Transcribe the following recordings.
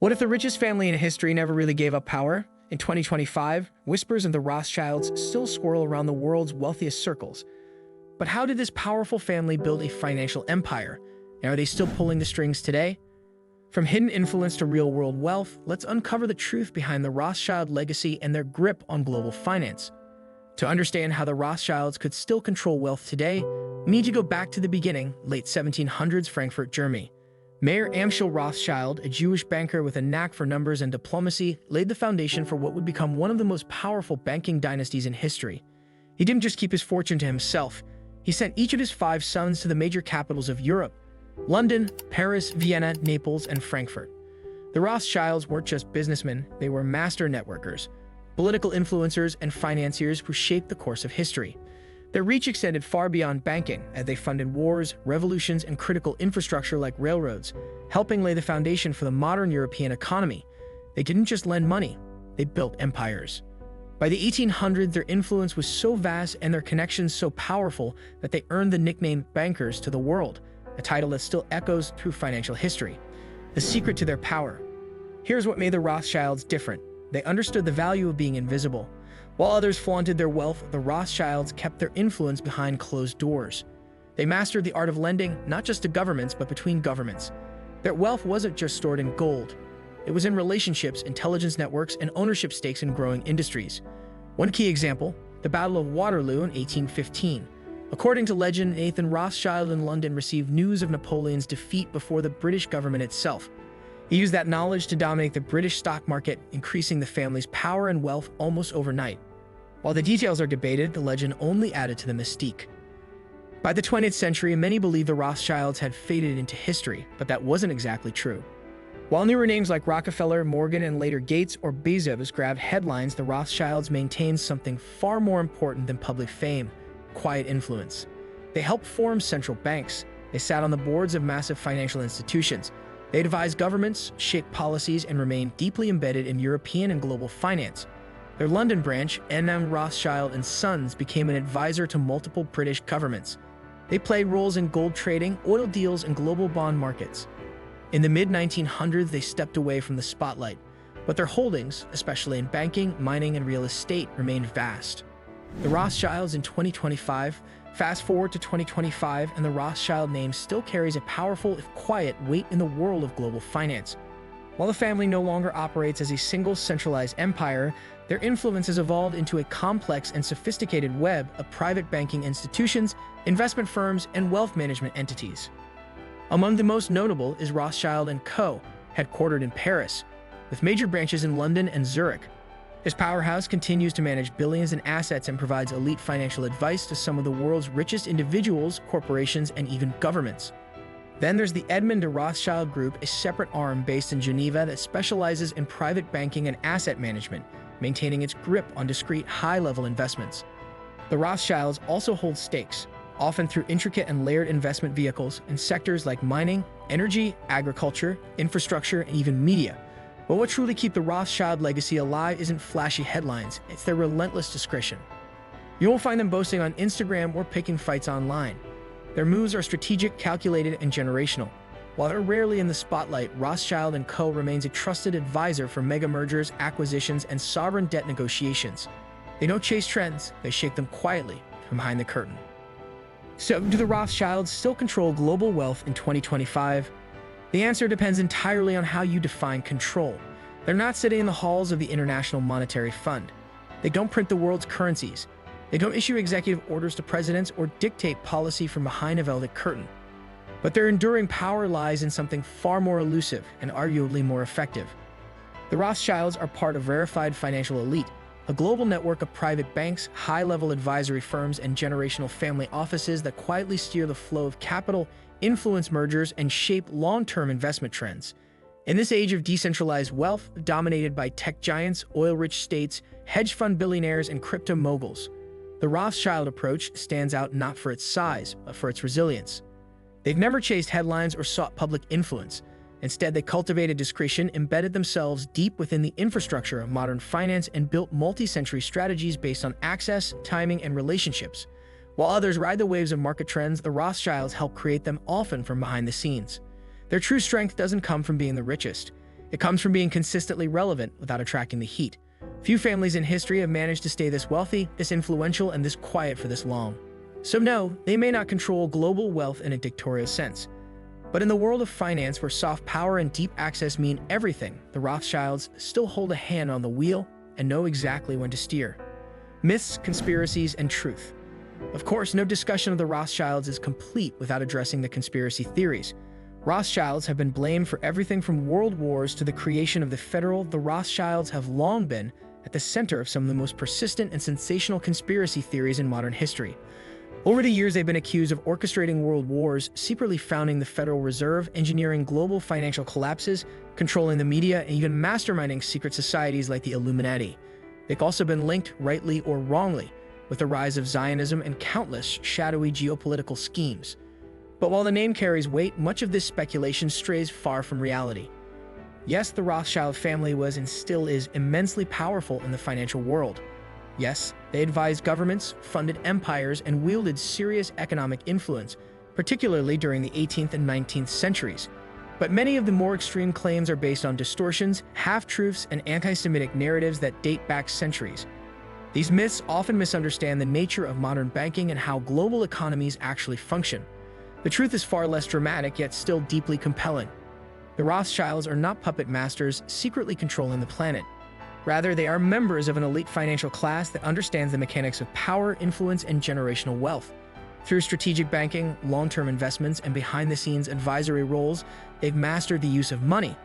What if the richest family in history never really gave up power? In 2025, whispers of the Rothschilds still swirl around the world's wealthiest circles. But how did this powerful family build a financial empire? And are they still pulling the strings today? From hidden influence to real-world wealth, let's uncover the truth behind the Rothschild legacy and their grip on global finance. To understand how the Rothschilds could still control wealth today, we need to go back to the beginning, late 1700s Frankfurt, Germany. Mayer Amschel Rothschild, a Jewish banker with a knack for numbers and diplomacy, laid the foundation for what would become one of the most powerful banking dynasties in history. He didn't just keep his fortune to himself. He sent each of his 5 sons to the major capitals of Europe: London, Paris, Vienna, Naples, and Frankfurt. The Rothschilds weren't just businessmen, they were master networkers, political influencers, and financiers who shaped the course of history. Their reach extended far beyond banking, as they funded wars, revolutions, and critical infrastructure like railroads, helping lay the foundation for the modern European economy. They didn't just lend money, they built empires. By the 1800s, their influence was so vast and their connections so powerful that they earned the nickname bankers to the world, a title that still echoes through financial history. The secret to their power. Here's what made the Rothschilds different. They understood the value of being invisible. While others flaunted their wealth, the Rothschilds kept their influence behind closed doors. They mastered the art of lending, not just to governments, but between governments. Their wealth wasn't just stored in gold. It was in relationships, intelligence networks, and ownership stakes in growing industries. One key example, the Battle of Waterloo in 1815. According to legend, Nathan Rothschild in London received news of Napoleon's defeat before the British government itself. He used that knowledge to dominate the British stock market, increasing the family's power and wealth almost overnight. While the details are debated, the legend only added to the mystique. By the 20th century, many believe the Rothschilds had faded into history, but that wasn't exactly true. While newer names like Rockefeller, Morgan, and later Gates or Bezos grabbed headlines, the Rothschilds maintained something far more important than public fame: quiet influence. They helped form central banks. They sat on the boards of massive financial institutions. They advised governments, shaped policies, and remained deeply embedded in European and global finance. Their London branch, N.M. Rothschild & Sons, became an advisor to multiple British governments. They played roles in gold trading, oil deals, and global bond markets. In the mid-1900s, they stepped away from the spotlight, but their holdings, especially in banking, mining, and real estate, remained vast. The Rothschilds in 2025, fast forward to 2025, and the Rothschild name still carries a powerful, if quiet, weight in the world of global finance. While the family no longer operates as a single centralized empire, their influence has evolved into a complex and sophisticated web of private banking institutions, investment firms, and wealth management entities. Among the most notable is Rothschild & Co., headquartered in Paris, with major branches in London and Zurich. This powerhouse continues to manage billions in assets and provides elite financial advice to some of the world's richest individuals, corporations, and even governments. Then there's the Edmond de Rothschild Group, a separate arm based in Geneva that specializes in private banking and asset management, maintaining its grip on discrete, high-level investments. The Rothschilds also hold stakes, often through intricate and layered investment vehicles in sectors like mining, energy, agriculture, infrastructure, and even media. But what truly keeps the Rothschild legacy alive isn't flashy headlines, it's their relentless discretion. You won't find them boasting on Instagram or picking fights online. Their moves are strategic, calculated, and generational. While they're rarely in the spotlight, Rothschild & Co. remains a trusted advisor for mega mergers, acquisitions, and sovereign debt negotiations. They don't chase trends, they shape them quietly from behind the curtain. So, do the Rothschilds still control global wealth in 2025? The answer depends entirely on how you define control. They're not sitting in the halls of the International Monetary Fund. They don't print the world's currencies. They don't issue executive orders to presidents or dictate policy from behind a velvet curtain. But their enduring power lies in something far more elusive and arguably more effective. The Rothschilds are part of rarefied financial elite, a global network of private banks, high-level advisory firms, and generational family offices that quietly steer the flow of capital, influence mergers, and shape long-term investment trends. In this age of decentralized wealth, dominated by tech giants, oil-rich states, hedge fund billionaires, and crypto moguls, the Rothschild approach stands out not for its size, but for its resilience. They've never chased headlines or sought public influence. Instead, they cultivated discretion, embedded themselves deep within the infrastructure of modern finance, and built multi-century strategies based on access, timing, and relationships. While others ride the waves of market trends, the Rothschilds help create them, often from behind the scenes. Their true strength doesn't come from being the richest. It comes from being consistently relevant without attracting the heat. Few families in history have managed to stay this wealthy, this influential, and this quiet for this long. So no, they may not control global wealth in a dictatorial sense. But in the world of finance, where soft power and deep access mean everything, the Rothschilds still hold a hand on the wheel and know exactly when to steer. Myths, conspiracies, and truth. Of course, no discussion of the Rothschilds is complete without addressing the conspiracy theories. Rothschilds have been blamed for everything from world wars to the creation of the Federal. The Rothschilds have long been at the center of some of the most persistent and sensational conspiracy theories in modern history. Over the years, they've been accused of orchestrating world wars, secretly founding the Federal Reserve, engineering global financial collapses, controlling the media, and even masterminding secret societies like the Illuminati. They've also been linked, rightly or wrongly, with the rise of Zionism and countless shadowy geopolitical schemes. But while the name carries weight, much of this speculation strays far from reality. Yes, the Rothschild family was and still is immensely powerful in the financial world. Yes, they advised governments, funded empires, and wielded serious economic influence, particularly during the 18th and 19th centuries. But many of the more extreme claims are based on distortions, half-truths, and anti-Semitic narratives that date back centuries. These myths often misunderstand the nature of modern banking and how global economies actually function. The truth is far less dramatic, yet still deeply compelling. The Rothschilds are not puppet masters secretly controlling the planet. Rather, they are members of an elite financial class that understands the mechanics of power, influence, and generational wealth. Through strategic banking, long-term investments, and behind-the-scenes advisory roles, they've mastered the use of money,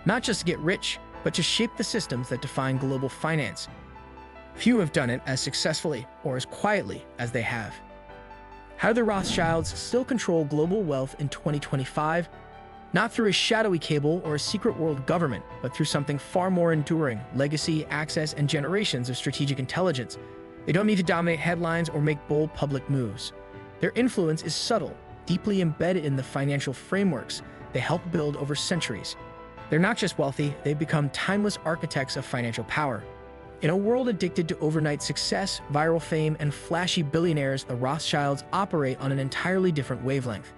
not just to get rich, but to shape the systems that define global finance. Few have done it as successfully or as quietly as they have. How do the Rothschilds still control global wealth in 2025? Not through a shadowy cable or a secret world government, but through something far more enduring: legacy, access, and generations of strategic intelligence. They don't need to dominate headlines or make bold public moves. Their influence is subtle, deeply embedded in the financial frameworks they help build over centuries. They're not just wealthy, they've become timeless architects of financial power. In a world addicted to overnight success, viral fame, and flashy billionaires, the Rothschilds operate on an entirely different wavelength.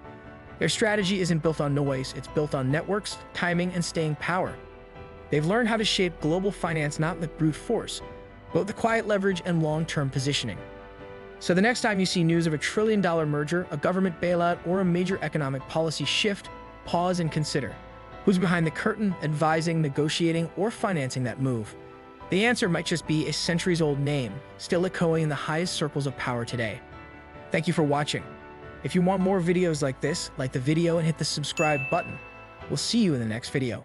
Their strategy isn't built on noise, it's built on networks, timing, and staying power. They've learned how to shape global finance not with brute force, but with the quiet leverage and long-term positioning. So the next time you see news of a trillion-dollar merger, a government bailout, or a major economic policy shift, pause and consider. Who's behind the curtain, advising, negotiating, or financing that move? The answer might just be a centuries-old name, still echoing in the highest circles of power today. Thank you for watching. If you want more videos like this, like the video and hit the subscribe button. We'll see you in the next video.